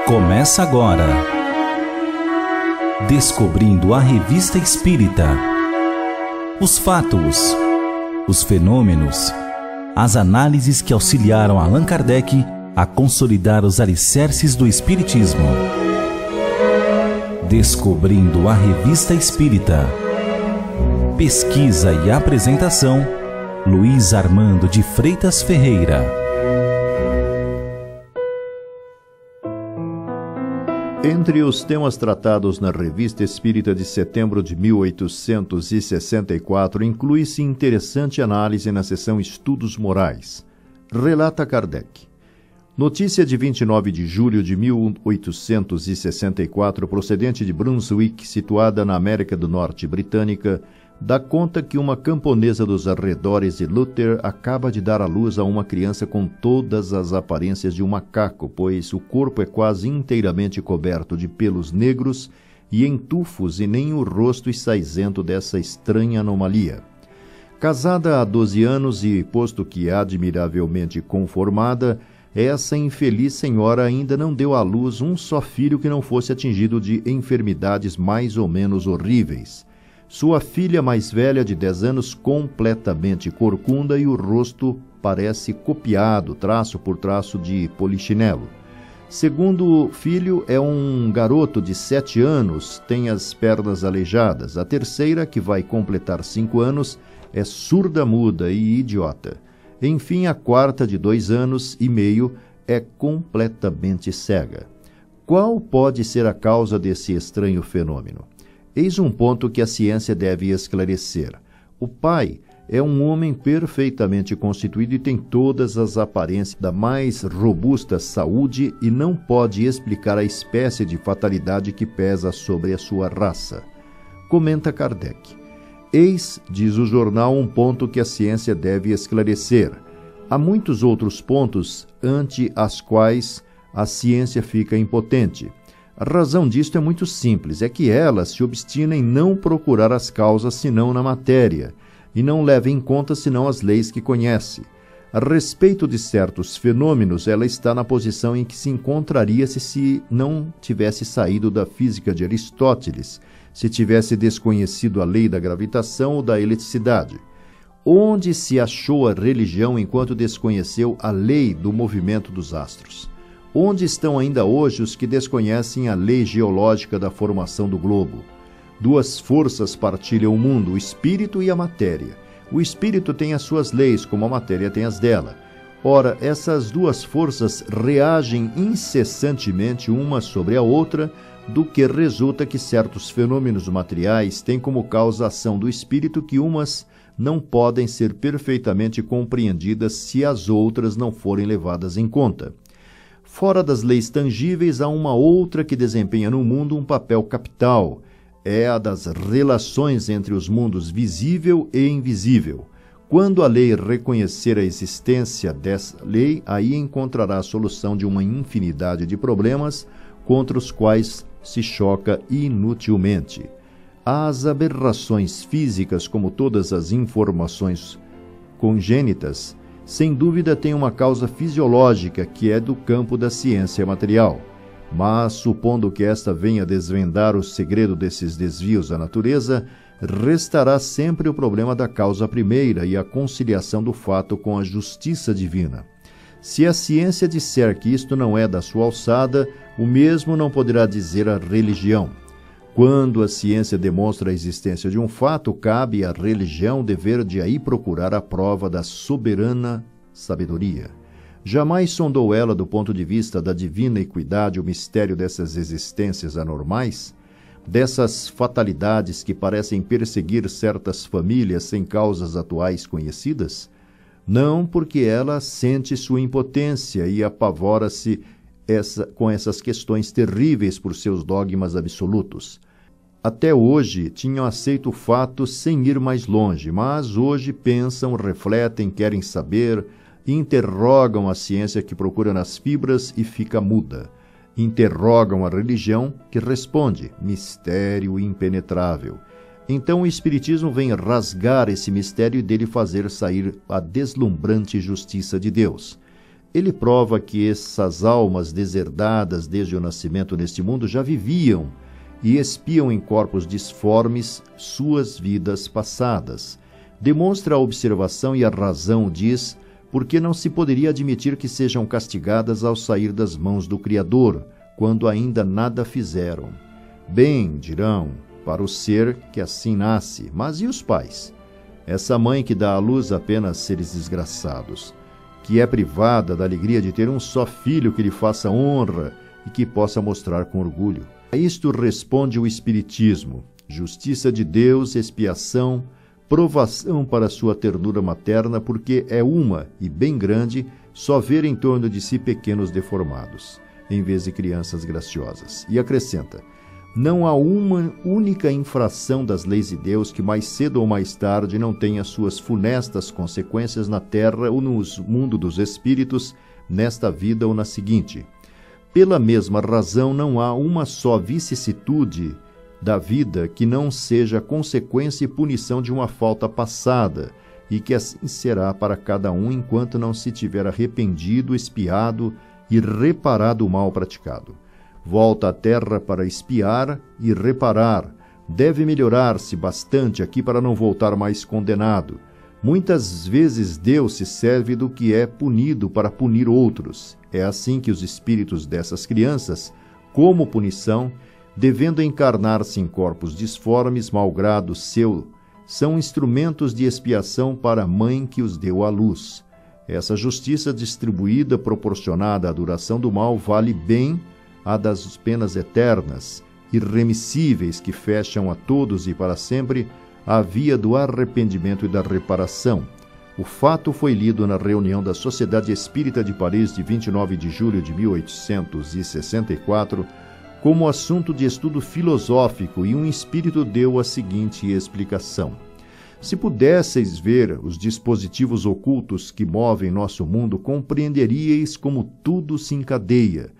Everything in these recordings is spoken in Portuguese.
Começa agora, Descobrindo a Revista Espírita. Os fatos, os fenômenos, as análises que auxiliaram Allan Kardec a consolidar os alicerces do Espiritismo. Descobrindo a Revista Espírita. Pesquisa e apresentação, Luiz Armando de Freitas Ferreira. Entre os temas tratados na Revista Espírita de setembro de 1864, inclui-se interessante análise na seção Estudos Morais. Relata Kardec. Notícia de 29 de julho de 1864, procedente de Brunswick, situada na América do Norte britânica, dá conta que uma camponesa dos arredores de Luther acaba de dar à luz a uma criança com todas as aparências de um macaco, pois o corpo é quase inteiramente coberto de pelos negros e em tufos, e nem o rosto está isento dessa estranha anomalia. Casada há 12 anos e, posto que admiravelmente conformada, essa infeliz senhora ainda não deu à luz um só filho que não fosse atingido de enfermidades mais ou menos horríveis. Sua filha mais velha, de 10 anos, completamente corcunda, e o rosto parece copiado, traço por traço, de polichinelo. Segundo filho é um garoto de 7 anos, tem as pernas aleijadas. A terceira, que vai completar 5 anos, é surda-muda e idiota. Enfim, a quarta, de 2 anos e meio, é completamente cega. Qual pode ser a causa desse estranho fenômeno? Eis um ponto que a ciência deve esclarecer. O pai é um homem perfeitamente constituído e tem todas as aparências da mais robusta saúde e não pode explicar a espécie de fatalidade que pesa sobre a sua raça. Comenta Kardec. Eis, diz o jornal, um ponto que a ciência deve esclarecer. Há muitos outros pontos ante as quais a ciência fica impotente. A razão disto é muito simples, é que ela se obstina em não procurar as causas senão na matéria, e não leva em conta senão as leis que conhece. A respeito de certos fenômenos, ela está na posição em que se encontraria se não tivesse saído da física de Aristóteles, se tivesse desconhecido a lei da gravitação ou da eletricidade. Onde se achou a religião enquanto desconheceu a lei do movimento dos astros? Onde estão ainda hoje os que desconhecem a lei geológica da formação do globo? Duas forças partilham o mundo, o espírito e a matéria. O espírito tem as suas leis, como a matéria tem as dela. Ora, essas duas forças reagem incessantemente uma sobre a outra, do que resulta que certos fenômenos materiais têm como causa a ação do espírito, que umas não podem ser perfeitamente compreendidas se as outras não forem levadas em conta. Fora das leis tangíveis, há uma outra que desempenha no mundo um papel capital. É a das relações entre os mundos visível e invisível. Quando a lei reconhecer a existência dessa lei, aí encontrará a solução de uma infinidade de problemas contra os quais se choca inutilmente. As aberrações físicas, como todas as informações congênitas, sem dúvida tem uma causa fisiológica, que é do campo da ciência material. Mas, supondo que esta venha desvendar o segredo desses desvios da natureza, restará sempre o problema da causa primeira e a conciliação do fato com a justiça divina. Se a ciência disser que isto não é da sua alçada, o mesmo não poderá dizer a religião. Quando a ciência demonstra a existência de um fato, cabe à religião o dever de aí procurar a prova da soberana sabedoria. Jamais sondou ela, do ponto de vista da divina equidade, o mistério dessas existências anormais, dessas fatalidades que parecem perseguir certas famílias sem causas atuais conhecidas? Não, porque ela sente sua impotência e apavora-se com essas questões terríveis por seus dogmas absolutos. Até hoje tinham aceito o fato sem ir mais longe, mas hoje pensam, refletem, querem saber, interrogam a ciência, que procura nas fibras e fica muda. Interrogam a religião, que responde, mistério impenetrável. Então o Espiritismo vem rasgar esse mistério e dele fazer sair a deslumbrante justiça de Deus. ele prova que essas almas deserdadas desde o nascimento neste mundo já viviam e espiam em corpos disformes suas vidas passadas. Demonstra a observação e a razão, diz, porque não se poderia admitir que sejam castigadas ao sair das mãos do Criador, quando ainda nada fizeram. Bem, dirão, para o ser que assim nasce, mas e os pais? Essa mãe que dá à luz apenas seres desgraçados, que é privada da alegria de ter um só filho que lhe faça honra e que possa mostrar com orgulho. A isto responde o Espiritismo: justiça de Deus, expiação, provação para sua ternura materna, porque é uma, e bem grande, só ver em torno de si pequenos deformados, em vez de crianças graciosas. E acrescenta: não há uma única infração das leis de Deus que mais cedo ou mais tarde não tenha suas funestas consequências na terra ou no mundo dos espíritos, nesta vida ou na seguinte. Pela mesma razão, não há uma só vicissitude da vida que não seja consequência e punição de uma falta passada, e que assim será para cada um enquanto não se tiver arrependido, expiado e reparado o mal praticado. Volta à terra para expiar e reparar. Deve melhorar-se bastante aqui para não voltar mais condenado. Muitas vezes Deus se serve do que é punido para punir outros. É assim que os espíritos dessas crianças, como punição, devendo encarnar-se em corpos disformes, malgrado seu, são instrumentos de expiação para a mãe que os deu à luz. Essa justiça distribuída, proporcionada à duração do mal, vale bem a das penas eternas, irremissíveis, que fecham a todos e para sempre a via do arrependimento e da reparação. O fato foi lido na reunião da Sociedade Espírita de Paris de 29 de julho de 1864 como assunto de estudo filosófico, e um espírito deu a seguinte explicação: se pudesseis ver os dispositivos ocultos que movem nosso mundo, compreenderíeis como tudo se encadeia,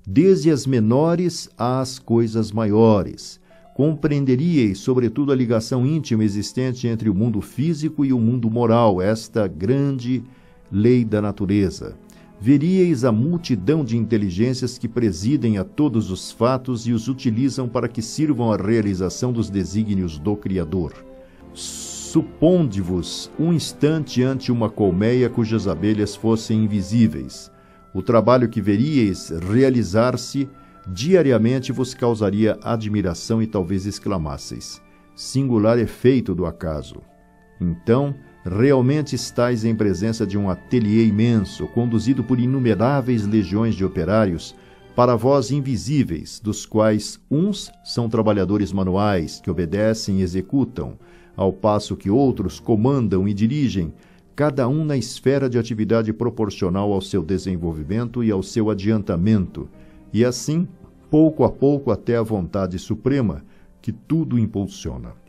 desde as menores às coisas maiores. Compreenderíeis, sobretudo, a ligação íntima existente entre o mundo físico e o mundo moral, esta grande lei da natureza. Veríeis a multidão de inteligências que presidem a todos os fatos e os utilizam para que sirvam à realização dos desígnios do Criador. Suponde-vos um instante ante uma colmeia cujas abelhas fossem invisíveis. O trabalho que veríeis realizar-se diariamente vos causaria admiração e talvez exclamasseis: singular efeito do acaso. Então, realmente estáis em presença de um ateliê imenso, conduzido por inumeráveis legiões de operários, para vós invisíveis, dos quais uns são trabalhadores manuais, que obedecem e executam, ao passo que outros comandam e dirigem, cada um na esfera de atividade proporcional ao seu desenvolvimento e ao seu adiantamento, e assim, pouco a pouco, até a vontade suprema, que tudo impulsiona.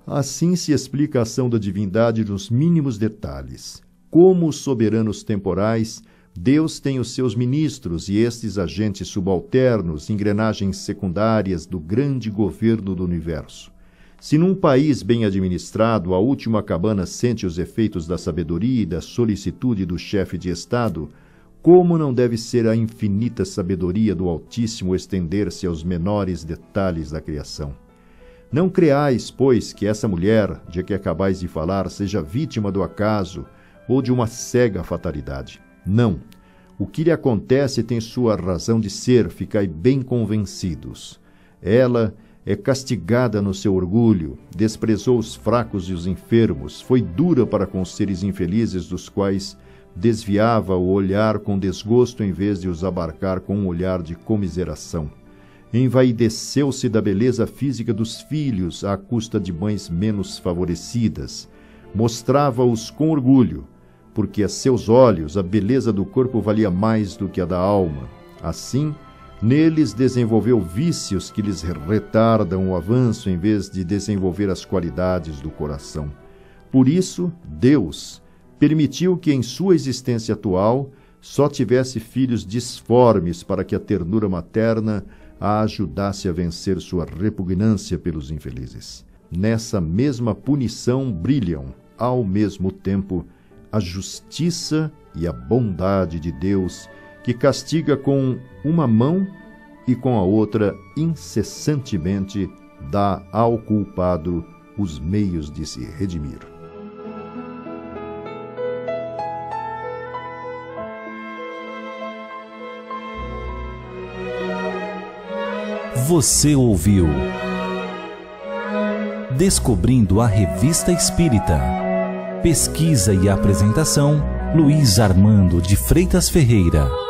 Assim se explica a ação da divindade nos mínimos detalhes. Como os soberanos temporais, Deus tem os seus ministros e estes agentes subalternos, engrenagens secundárias do grande governo do universo. Se num país bem administrado a última cabana sente os efeitos da sabedoria e da solicitude do chefe de Estado, como não deve ser a infinita sabedoria do Altíssimo estender-se aos menores detalhes da criação? Não creais, pois, que essa mulher, de que acabais de falar, seja vítima do acaso ou de uma cega fatalidade. Não. O que lhe acontece tem sua razão de ser, ficai bem convencidos. Ela é castigada no seu orgulho, desprezou os fracos e os enfermos, foi dura para com os seres infelizes dos quais desviava o olhar com desgosto em vez de os abarcar com um olhar de comiseração. Envaideceu-se da beleza física dos filhos à custa de mães menos favorecidas. Mostrava-os com orgulho, porque a seus olhos a beleza do corpo valia mais do que a da alma. Assim, neles desenvolveu vícios que lhes retardam o avanço em vez de desenvolver as qualidades do coração. Por isso, Deus permitiu que em sua existência atual só tivesse filhos disformes para que a ternura materna a ajudasse a vencer sua repugnância pelos infelizes. Nessa mesma punição brilham, ao mesmo tempo, a justiça e a bondade de Deus, que castiga com uma mão e com a outra incessantemente dá ao culpado os meios de se redimir. Você ouviu Descobrindo a Revista Espírita. Pesquisa e apresentação, Luiz Armando de Freitas Ferreira.